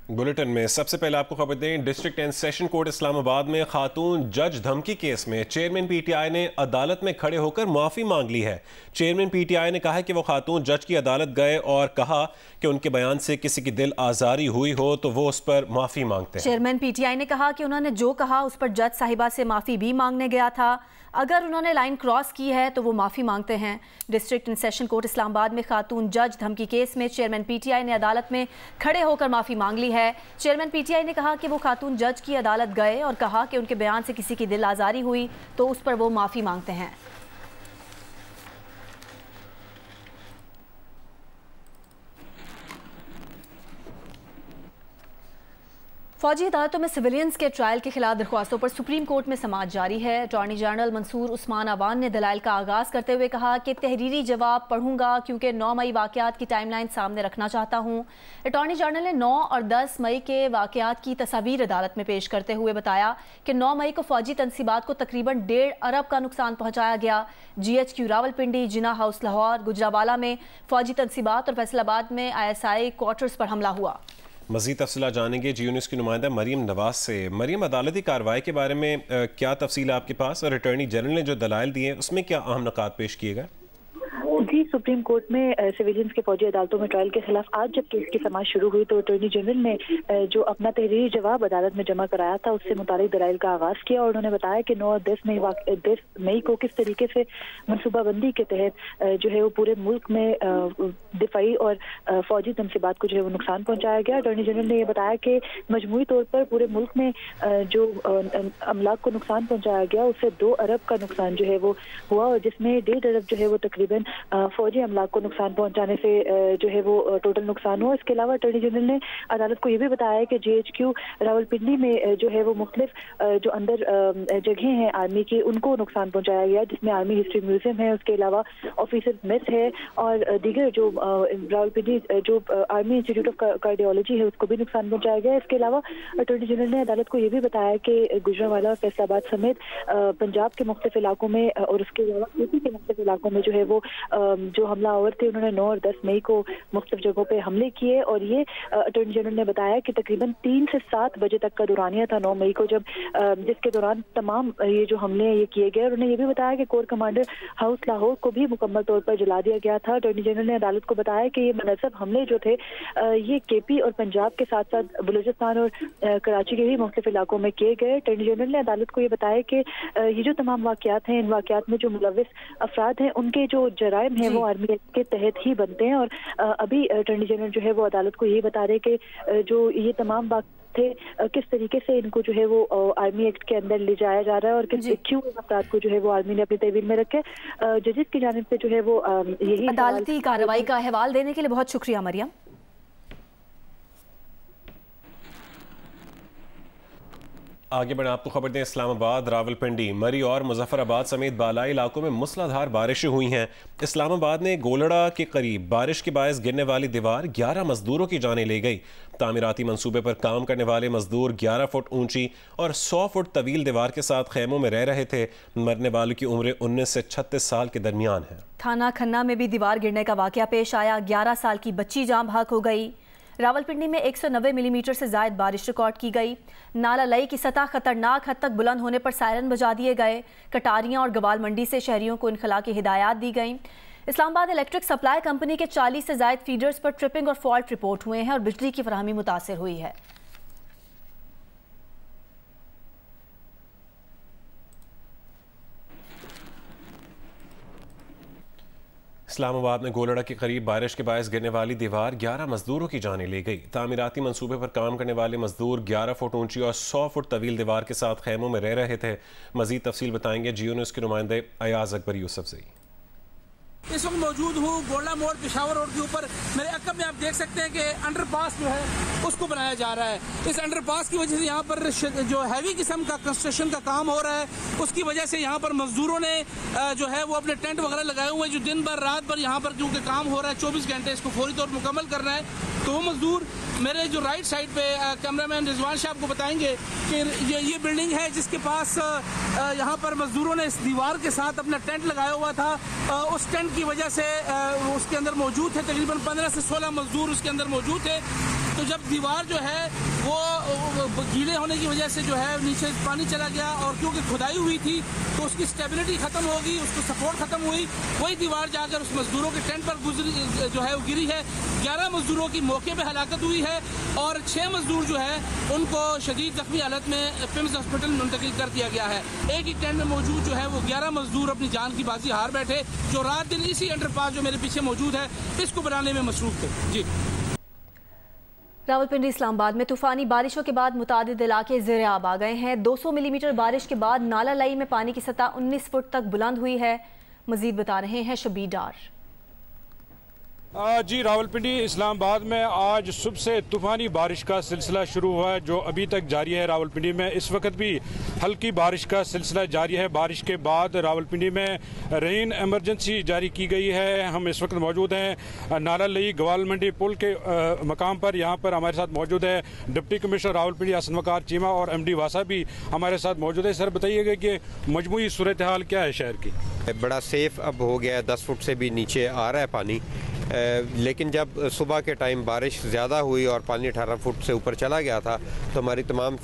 Bulletin में सबसे पहले आपको खबर दें, district and session court Islamabad में खातून जज धमकी केस में चेयरमैन पीटीआई ने अदालत में खड़े होकर माफी मांग ली है। चेयरमैन पीटीआई ने कहा है कि वो खातून जज की अदालत गए और कहा कि उनके बयान से किसी की दिल आजारी हुई हो तो वो उस पर माफी मांगते हैं। चेयरमैन पीटीआई ने कहा कि उन्होंने जो कहा उस पर जज साहिबा से माफी भी मांगने गया था। अगर उन्होंने लाइन क्रॉस की है तो वो माफ़ी मांगते हैं। District and session court Islamabad में खातून जज धमकी केस में चेयरमैन पीटीआई ने अदालत में खड़े होकर माफ़ी मांग ली है। चेयरमैन पीटीआई ने कहा कि वो खातून जज की अदालत गए और कहा कि उनके बयान से किसी की दिल आज़ारी हुई तो उस पर वो माफ़ी मांगते हैं। फौजी अदालतों में सिविलियंस के ट्रायल के खिलाफ दरख्वास्तों पर सुप्रीम कोर्ट में समाअत जारी है। अटॉर्नी जनरल मंसूर उस्मान अवान ने दलाइल का आगाज़ करते हुए कहा कि तहरीरी जवाब पढ़ूंगा क्योंकि 9 मई वाक़यात की टाइमलाइन सामने रखना चाहता हूँ। अटॉर्नी जनरल ने 9 और 10 मई के वाक़यात की तस्वीर अदालत में पेश करते हुए बताया कि 9 मई को फौजी तनसीबात को तकरीबन 1.5 अरब का नुकसान पहुँचाया गया। GHQ रावलपिंडी, जिना हाउस लाहौर, गुजरावाला में फौजी तनसीबात और फैसलाबाद में ISI क्वार्टर्स पर हमला हुआ। मज़ीद तफसीलात जानेंगे जी न्यूज़ की नुमाइंदा मरीम नवाज से। मरीम, अदालती कार्रवाई के बारे में क्या तफसील आपके पास और अटॉर्नी जनरल ने जो दलाइल दिए उसमें क्या अहम नुकात पेश किए गए? जी, सुप्रीम कोर्ट में सिविलियंस के फौजी अदालतों में ट्रायल के खिलाफ आज जब केस की समाअत शुरू हुई तो अटॉर्नी जनरल ने जो अपना तहरीरी जवाब अदालत में जमा कराया था उससे मुतालिक दलाइल का आगाज़ किया और उन्होंने बताया कि 9 और 10 मई को किस तरीके से मनसूबाबंदी के तहत जो है वो पूरे मुल्क में दिफाई और फौजी तनसीबात को जो है वो नुकसान पहुँचाया गया। अटॉर्नी जनरल ने यह बताया कि मजमूई तौर पर पूरे मुल्क में जो अमलाक को नुकसान पहुँचाया गया उससे 2 अरब का नुकसान जो है वो हुआ और जिसमें 1.5 अरब जो है वो तकरीबन फौजी अमलाक को नुकसान पहुंचाने से जो है वो टोटल नुकसान हुआ। इसके अलावा अटॉर्नी जनरल ने अदालत को यह भी बताया कि GHQ रावलपिंडी में जो है वो मुख्तलिफ जो अंदर जगह हैं आर्मी की उनको नुकसान पहुंचाया गया, जिसमें आर्मी हिस्ट्री म्यूजियम है, उसके अलावा ऑफिसर मेस है और दीगर जो रावलपिंडी जो आर्मी इंस्टीट्यूट ऑफ कार्डियोलॉजी है उसको भी नुकसान पहुंचाया गया। इसके अलावा अटॉर्नी जनरल ने अदालत को यह भी बताया कि गुजरावाला और फैसलाबाद समेत पंजाब के मुख्तलिफ इलाकों में और उसके अलावा यूपी के मुख्तलिफ इलाकों में जो है वो जो हमलावर थे उन्होंने 9 और 10 मई को मुख्तलिफ जगहों पे हमले किए और ये अटॉर्नी जनरल ने बताया कि तकरीबन 3 से 7 बजे तक का दौरानिया था 9 मई को जब जिसके दौरान तमाम ये जो हमले हैं ये किए गए। और उन्होंने ये भी बताया कि कोर कमांडर हाउस लाहौर को भी मुकम्मल तौर पर जला दिया गया था। अटॉर्नी जनरल ने अदालत को बताया कि ये मनसब हमले जो थे ये KP और पंजाब के साथ साथ बलूचिस्तान और कराची के भी मुख्तलिफ इलाकों में किए गए। अटॉर्नी जनरल ने अदालत को ये बताया कि ये जो तमाम वाक़यात हैं इन वाक़यात में जो मुलविस अफराद हैं उनके जो जराइम हैं वो आर्मी एक्ट के तहत ही बनते हैं। और अभी अटॉर्नी जनरल जो है वो अदालत को यही बता रहे कि जो ये तमाम थे किस तरीके से इनको जो है वो आर्मी एक्ट के अंदर ले जाया जा रहा है और किस क्यों अफराद को जो है वो आर्मी ने अपनी तहवील में रखे। जजेस की जानिब से जो है वो यही अदालती कार्रवाई का अहवाल देने के लिए बहुत शुक्रिया मरियम। आगे बढ़े आपको खबर दें, इस्लामाबाद, रावलपिंडी, मरी और मुजफ्फराबाद समेत बालाई इलाकों में मूसलाधार बारिशें हुई हैं। इस्लामाबाद में गोलड़ा के करीब बारिश के बायस गिरने वाली दीवार 11 मजदूरों की जानें ले गई। तामीराती मंसूबे पर काम करने वाले मजदूर 11 फुट ऊंची और 100 फुट तवील दीवार के साथ खेमों में रह रहे थे। मरने वालों की उम्र 19 से 36 साल के दरमियान है। थाना खन्ना में भी दीवार गिरने का वाकया पेश आया। 11 साल की बच्ची जाँ बहक हो गई। रावलपिंडी में 190 मिलीमीटर से ज़ायद बारिश रिकॉर्ड की गई। नाला लई की सतह खतरनाक हद तक बुलंद होने पर सायरन बजा दिए गए। कटारियां और गवाल मंडी से शहरियों को इनखला की हिदायत दी गई। इस्लामाबाद इलेक्ट्रिक सप्लाई कंपनी के 40 से ज़ायद फीडर्स पर ट्रिपिंग और फॉल्ट रिपोर्ट हुए हैं और बिजली की फराहमी मुतासिर हुई है। इस्लामाबाद में गोलड़ा के करीब बारिश के बायस गिरने वाली दीवार 11 मजदूरों की जानें ले गई। तामीराती मंसूबे पर काम करने वाले मजदूर 11 फुट ऊंची और 100 फुट तवील दीवार के साथ खेमों में रह रहे थे। मजीद तफसील बताएंगे जियो न्यूज़ के नुमाइंदे अयाज अकबर यूसुफ से। इस वक्त मौजूद हूँ गोला मोड़ पेशावर रोड के ऊपर। मेरे अकब में आप देख सकते हैं कि अंडरपास जो है उसको बनाया जा रहा है। इस अंडरपास की वजह से यहाँ पर जो हैवी किस्म का कंस्ट्रक्शन का काम हो रहा है उसकी वजह से यहाँ पर मजदूरों ने जो है वो अपने टेंट वगैरह लगाए हुए हैं जो दिन भर रात भर यहाँ पर क्योंकि काम हो रहा है 24 घंटे इसको फौरी तौर पर मुकम्मल करना है। तो वो मजदूर मेरे जो राइट साइड पे कैमरामैन रिजवान शाह आपको बताएंगे कि ये बिल्डिंग है जिसके पास यहाँ पर मजदूरों ने इस दीवार के साथ अपना टेंट लगाया हुआ था। उस टेंट की वजह से उसके अंदर मौजूद थे तकरीबन 15 से 16 मजदूर उसके अंदर मौजूद थे। तो जब दीवार जो है वो गीले होने की वजह से जो है नीचे पानी चला गया, और क्योंकि खुदाई हुई थी तो उसकी स्टेबिलिटी खत्म होगी, उसको सपोर्ट खत्म हुई, वही दीवार जाकर उस मजदूरों के टेंट पर जो है वो गिरी है। 11 मजदूरों की मौके पर हलाकत हुई है और 6 मजदूर जो है उनको शदीद जख्मी हालत में पिम्स हॉस्पिटल मुंतकिल कर दिया गया है। एक ही टेंट में मौजूद जो है वो 11 मजदूर अपनी जान की बाजी हार बैठे, जो रात दिन इसी अंडरपास जो मेरे पीछे मौजूद है इसको बनाने में मसरूफ थे। जी। रावलपिंडी इस्लामाबाद में तूफानी बारिशों के बाद मुतादिद इलाके ज़ेर आब आ गए हैं। 200 मिलीमीटर बारिश के बाद नाला लई में पानी की सतह 19 फुट तक बुलंद हुई है। मजीद बता रहे हैं शबीर डार। जी, रावलपिंडी इस्लामाबाद में आज सुबह से तूफ़ानी बारिश का सिलसिला शुरू हुआ है जो अभी तक जारी है। रावलपिंडी में इस वक्त भी हल्की बारिश का सिलसिला जारी है। बारिश के बाद रावलपिंडी में रेन एमरजेंसी जारी की गई है। हम इस वक्त मौजूद हैं नाला लई गवाल मंडी पुल के मकाम पर। यहाँ पर हमारे साथ मौजूद है डिप्टी कमिश्नर रावलपिंडी हसन वकार चीमा और MD वासा भी हमारे साथ मौजूद है। सर, बताइएगा कि मजमूई सूरत हाल क्या है शहर की? बड़ा सेफ अब हो गया है, 10 फुट से भी नीचे आ रहा है पानी, लेकिन जब सुबह के टाइम बारिश ज़्यादा हुई और पानी 18 फुट से ऊपर चला गया था तो हमारी तमाम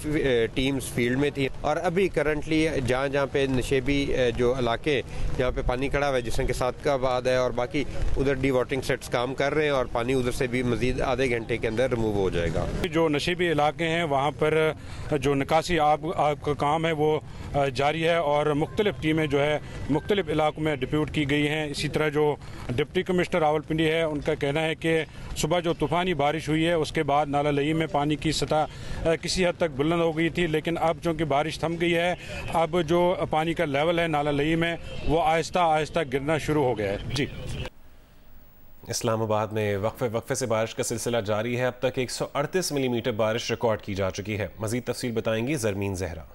टीम्स फील्ड में थी। और अभी करंटली जहाँ जहाँ पे नशेबी जो इलाके जहाँ पे पानी खड़ा हुआ है, जिसमें के सादकाबाद है और बाकी उधर डी वाटरिंग सेट्स काम कर रहे हैं और पानी उधर से भी मजीद आधे घंटे के अंदर रिमूव हो जाएगा। जो नशेबी इलाके हैं वहाँ पर जो निकासी आब का काम है वो जारी है और मुख्तलिफ टीमें जो है मुख्तलिफ इलाकों में डिप्यूट की गई हैं। इसी तरह जो डिप्टी कमिश्नर रावलपिंडी है उनका कहना है कि सुबह जो तूफ़ानी बारिश हुई है उसके बाद नाला लई में पानी की सतह किसी हद तक बुलंद हो गई थी, लेकिन अब चूँकि बारिश थम गई है, अब जो पानी का लेवल है नाला लई में वो आहिस्ता आहिस्ता गिरना शुरू हो गया है। जी। इस्लामाबाद में वक्फे से बारिश का सिलसिला जारी है। अब तक 138 मिलीमीटर बारिश रिकॉर्ड की जा चुकी है। मजीद तफसील बताएंगी जरमीन जहरा।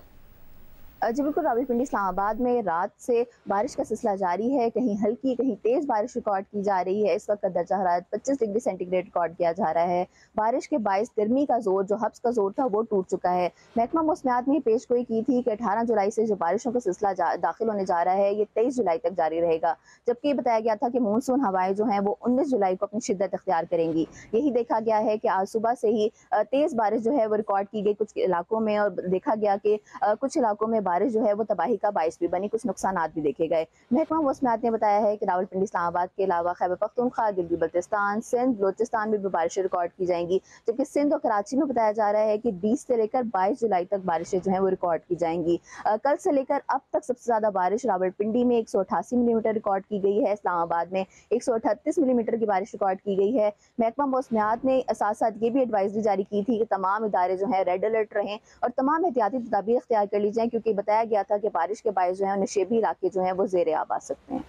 जी बिल्कुल, रावलपिंडी इस्लामाबाद में रात से बारिश का सिलसिला जारी है। कहीं हल्की कहीं तेज़ बारिश रिकॉर्ड की जा रही है। इस वक्त का दर्जा हरारत 25 डिग्री सेंटीग्रेड रिकॉर्ड किया जा रहा है। बारिश के बायस गर्मी का जोर जो हब्स का जोर था वो टूट चुका है। महकमा मौसमियात ने पेशगोई की थी कि 18 जुलाई से जो बारिशों का सिलसिला दाखिल होने जा रहा है ये 23 जुलाई तक जारी रहेगा, जबकि बताया गया था कि मानसून हवाएं जो हैं वो 19 जुलाई को अपनी शिद्दत इख्तियार करेंगी। यही देखा गया है कि आज सुबह से ही तेज़ बारिश जो है वो रिकॉर्ड की गई कुछ इलाकों में, और देखा गया कि कुछ इलाकों में बारिश जो है वो तबाही का बाइस भी बनी, कुछ नुकसानात भी देखे गए। महकमा मौसमियात ने बताया है कि रावलपिंडी इस्लामाबाद के अलावा खैबर पख्तूनख्वा, गिलगित बल्तिस्तान, सिंध, बलोचिस्तान में भी बारिशें रिकॉर्ड की जाएंगी, जबकि सिंध और कराची में बताया जा रहा है कि 20 से लेकर 22 जुलाई तक बारिशें जो हैं वो रिकॉर्ड की जाएंगी। कल से लेकर अब तक सबसे ज़्यादा बारिश रावलपिंडी में 188 मिलीमीटर रिकॉर्ड की गई है। इस्लामाबाद में 138 मिलीमीटर की बारिश रिकॉर्ड की गई है। महकमा मौसमियात ने साथ साथ ये भी एडवाइजरी जारी की थी कि तमाम इदारे जो हैं रेड अलर्ट रहें और तमाम एहतियाती तदाबीर इख्तियार कर ली जाएँ, क्योंकि बताया गया था कि बारिश के बायस जो है नशेबी इलाके जो हैं वो ज़ेर आब आ सकते हैं।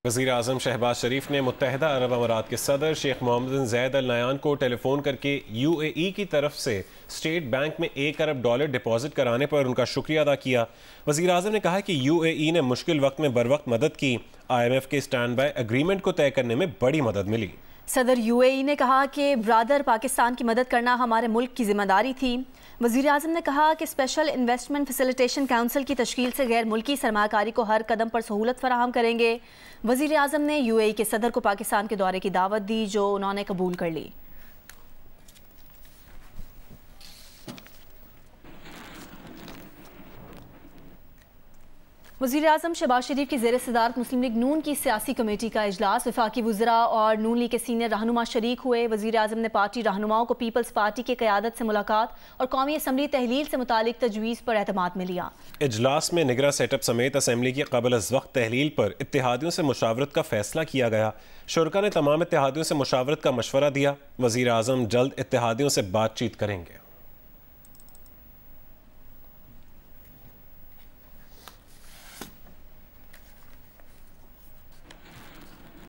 वज़ीर आज़म शहबाज शरीफ ने मुत्तहिदा अरब अमारात के सदर शेख मोहम्मद बिन ज़ायद अल नहयान को टेलीफोन करके UAE की तरफ से स्टेट बैंक में $1 अरब डिपॉजिट कराने पर उनका शुक्रिया अदा किया। वज़ीर आज़म ने कहा कि UAE ने मुश्किल वक्त में बर वक्त मदद की। IMF के स्टैंड बाय एग्रीमेंट को तय करने में बड़ी मदद मिली। सदर UAE ने कहा कि ब्रादर पाकिस्तान की मदद करना हमारे मुल्क की जिम्मेदारी थी। वज़ीर आज़म ने कहा कि स्पेशल इन्वेस्टमेंट फैसिलिटेशन काउंसिल की तश्कील से गैर मुल्की सरमाकारी को हर कदम पर सहूलत फराहम करेंगे। वज़ीर आज़म ने UAE के सदर को पाकिस्तान के दौरे की दावत दी, जो उन्होंने कबूल कर ली। वज़ीर आज़म शहबाज शरीफ की ज़ेर सदारत मुस्लिम लीग नून की सियासी कमेटी का इजलास, वफाकी वज़रा और नून लीग के सीनियर रहनुमा शरीक हुए। वज़ीर आज़म ने पार्टी रहनुमाओं को पीपल्स पार्टी की क़यादत से मुलाकात और कौमी असम्बली तहलील से मुतालिक तजवीज़ पर एतमाद में लिया। इजलास में निगरां सेटअप समेत असम्बली की क़ब्ल अज़ वक्त तहलील पर इत्तेहादियों से मुशावरत का फैसला किया गया। शुरका ने तमाम इत्तेहादियों से मुशावरत का मशवरा दिया। वज़ीर आज़म जल्द इत्तेहादियों से बातचीत करेंगे।